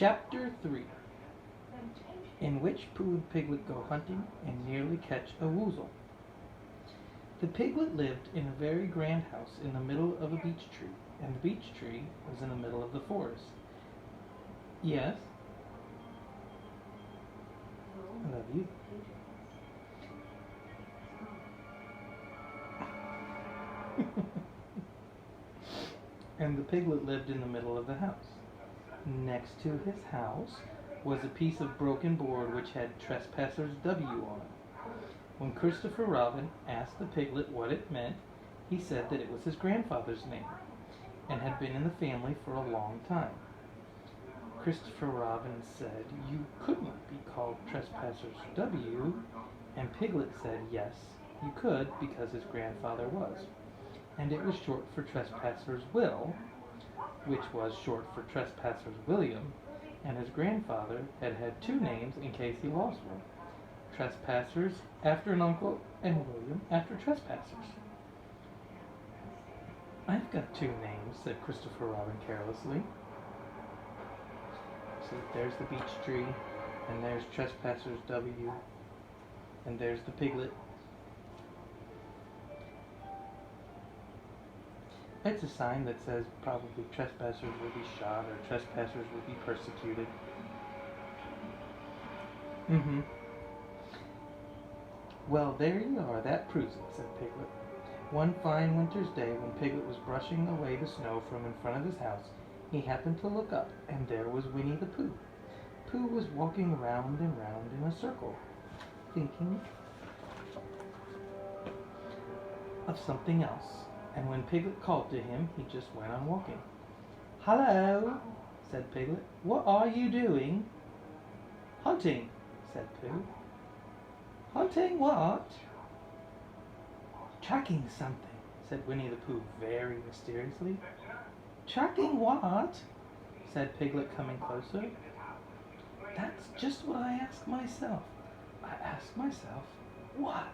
Chapter 3, in which Pooh and Piglet go hunting and nearly catch a woozle. The piglet lived in a very grand house in the middle of a beech tree, and the beech tree was in the middle of the forest. Yes, I love you. And the piglet lived in the middle of the house. Next to his house was a piece of broken board which had Trespassers W on it. When Christopher Robin asked the piglet what it meant, he said that it was his grandfather's name, and had been in the family for a long time. Christopher Robin said you couldn't be called Trespassers W, and Piglet said yes, you could because his grandfather was, and it was short for Trespassers Will, which was short for Trespassers William, and his grandfather had had two names in case he lost one. Trespassers after an uncle, and William after Trespassers. I've got two names, said Christopher Robin carelessly. So there's the beech tree, and there's Trespassers W, and there's the piglet. It's a sign that says probably trespassers will be shot or trespassers will be persecuted. Well, there you are, that proves it, said Piglet. One fine winter's day, when Piglet was brushing away the snow from in front of his house, he happened to look up, and there was Winnie-the-Pooh. Pooh was walking round and round in a circle, thinking of something else. And when Piglet called to him, he just went on walking. "Hello," said Piglet. "What are you doing?" "Hunting," said Pooh. "Hunting what?" "Tracking something," said Winnie-the-Pooh very mysteriously. "Tracking what?" said Piglet, coming closer. "That's just what I ask myself. I ask myself, what?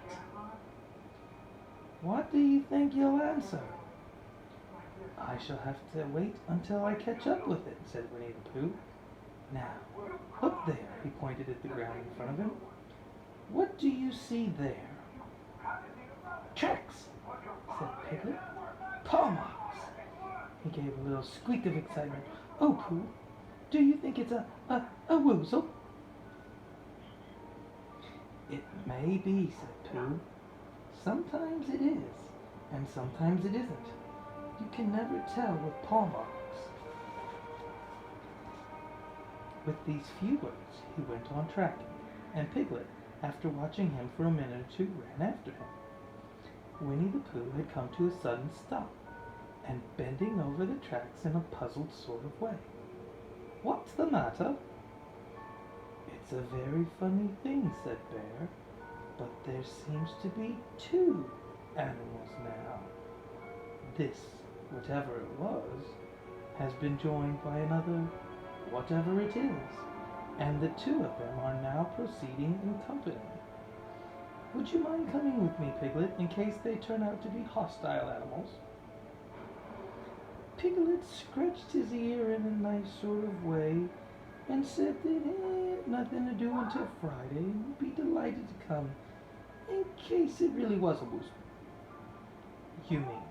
What do you think you'll answer?" "I shall have to wait until I catch up with it," said Winnie-the-Pooh. "Now, look there," he pointed at the ground in front of him. "What do you see there?" "Tracks," said Piglet. "Paw marks." He gave a little squeak of excitement. "Oh, Pooh, do you think it's a woozle?" "It may be," said Pooh. "Sometimes it is, and sometimes it isn't. You can never tell with paw marks." With these few words, he went on tracking, and Piglet, after watching him for a minute or two, ran after him. Winnie-the-Pooh had come to a sudden stop, and bending over the tracks in a puzzled sort of way. "What's the matter?" "It's a very funny thing," said Bear, "but there seems to be two animals now. This, whatever it was, has been joined by another, whatever it is, and the two of them are now proceeding in company. Would you mind coming with me, Piglet, in case they turn out to be hostile animals?" Piglet scratched his ear in a nice sort of way, and said that he had nothing to do until Friday, and would be delighted to come, in case it really was a woozle. "You mean,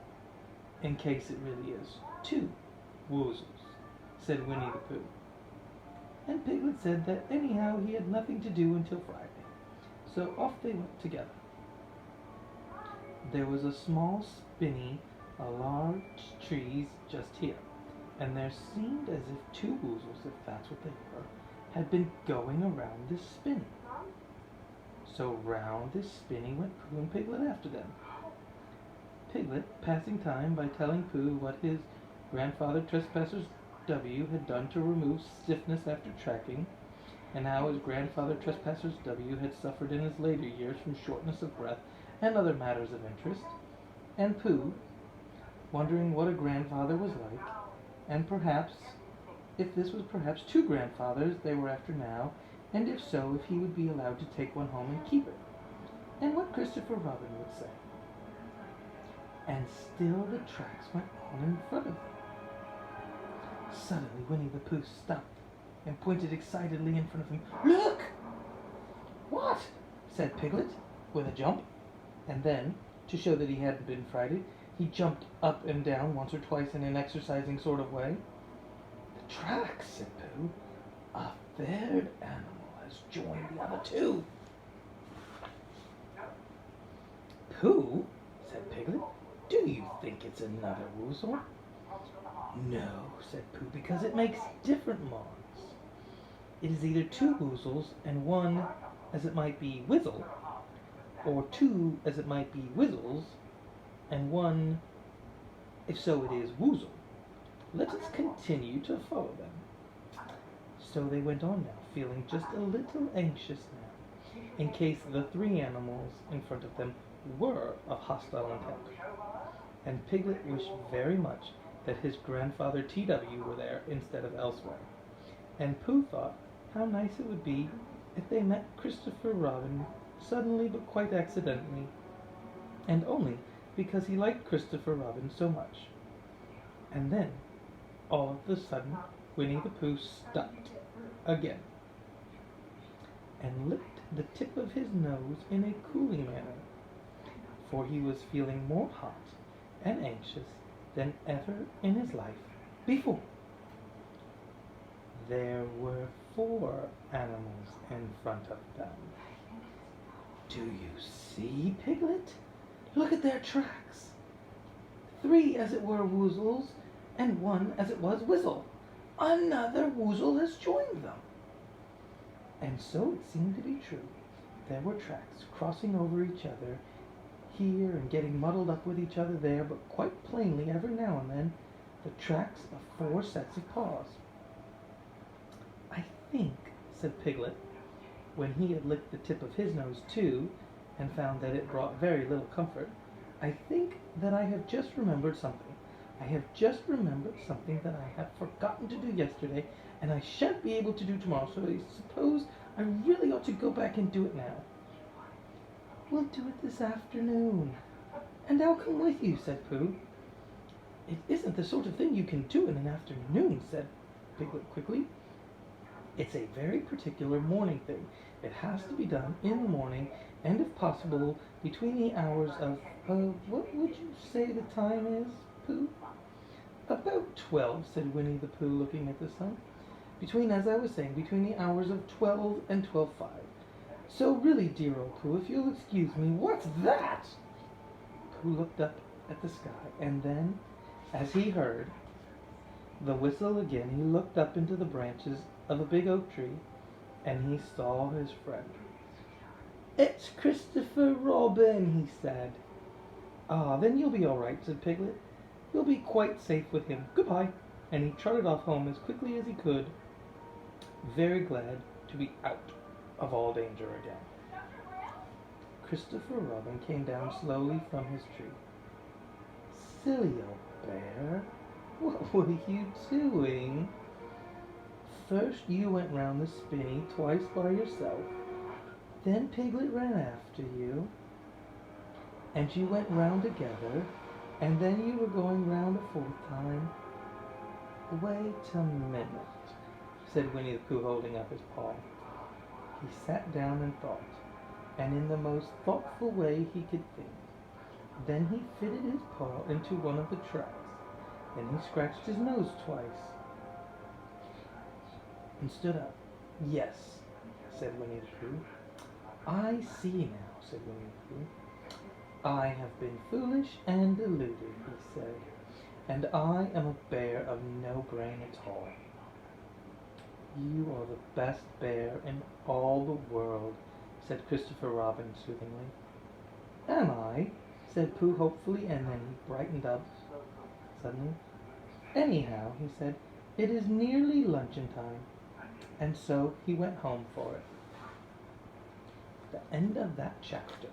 in case it really is two woozles," said Winnie-the-Pooh. And Piglet said that anyhow he had nothing to do until Friday. So off they went together. There was a small spinney, a large trees just here, and there seemed as if two woozles, if that's what they were, had been going around this spinney. So round this spinney went Pooh and Piglet after them. Piglet passing time by telling Pooh what his grandfather Trespassers W had done to remove stiffness after tracking, and how his grandfather Trespassers W had suffered in his later years from shortness of breath and other matters of interest, and Pooh, wondering what a grandfather was like, and perhaps if this was perhaps two grandfathers they were after now, and if so, if he would be allowed to take one home and keep it, and what Christopher Robin would say. And still the tracks went on in front of them. Suddenly Winnie-the-Pooh stopped. and pointed excitedly in front of him. "Look!" "What?" said Piglet, with a jump. And then, to show that he hadn't been frightened, he jumped up and down once or twice in an exercising sort of way. "The tracks," said Pooh. "A third animal has joined the other two." "Pooh," said Piglet, "do you think it's another woozle?" "No," said Pooh, "because it makes different marks. It is either two woozles and one, as it might be, whizzle, or two, as it might be, whizzles, and one, if so it is, woozle. Let us continue to follow them." So they went on now, feeling just a little anxious now, in case the three animals in front of them were of hostile intent. And Piglet wished very much that his grandfather T.W. were there instead of elsewhere. And Pooh thought how nice it would be if they met Christopher Robin suddenly but quite accidentally, and only because he liked Christopher Robin so much. And then, all of a sudden, Winnie-the-Pooh stopped again, and licked the tip of his nose in a cooling manner, for he was feeling more hot and anxious than ever in his life before. There were 4 animals in front of them. "Do you see, Piglet? Look at their tracks. 3 as it were woozles, and 1 as it was whizzle. Another woozle has joined them." And so it seemed to be true. There were tracks crossing over each other here and getting muddled up with each other there, but quite plainly every now and then the tracks of 4 sets of paws. "I think," said Piglet, when he had licked the tip of his nose too, and found that it brought very little comfort, "I think that I have just remembered something. I have just remembered something that I have forgotten to do yesterday, and I shan't be able to do tomorrow, so I suppose I really ought to go back and do it now." "We'll do it this afternoon, and I'll come with you," said Pooh. "It isn't the sort of thing you can do in an afternoon," said Piglet quickly. "It's a very particular morning thing. It has to be done in the morning, and if possible, between the hours of, what would you say the time is, Pooh?" "About 12, said Winnie-the-Pooh, looking at the sun. As I was saying, between the hours of 12 and 12:05. So really, dear old Pooh, if you'll excuse me, what's that?" Pooh looked up at the sky, and then, as he heard the whistle again, he looked up into the branches of a big oak tree, and he saw his friend. "It's Christopher Robin," he said. "Ah, then you'll be all right," said Piglet. "You'll be quite safe with him. Goodbye." And he trotted off home as quickly as he could, very glad to be out of all danger again. Christopher Robin came down slowly from his tree. "Silly old bear, what were you doing? First you went round the spinney twice by yourself, then Piglet ran after you, and you went round together, and then you were going round a 4th time. Wait a minute," said Winnie-the-Pooh, holding up his paw. He sat down and thought, and in the most thoughtful way he could think. Then he fitted his paw into one of the tracks, then he scratched his nose twice, and stood up. "Yes," said Winnie-the-Pooh. "I see now," said Winnie-the-Pooh. "I have been foolish and deluded," he said, "and I am a bear of no brain at all." "You are the best bear in all the world," said Christopher Robin soothingly. "Am I?" said Pooh hopefully, and then he brightened up suddenly. "Anyhow," he said, "it is nearly luncheon time." And so he went home for it. The end of that chapter.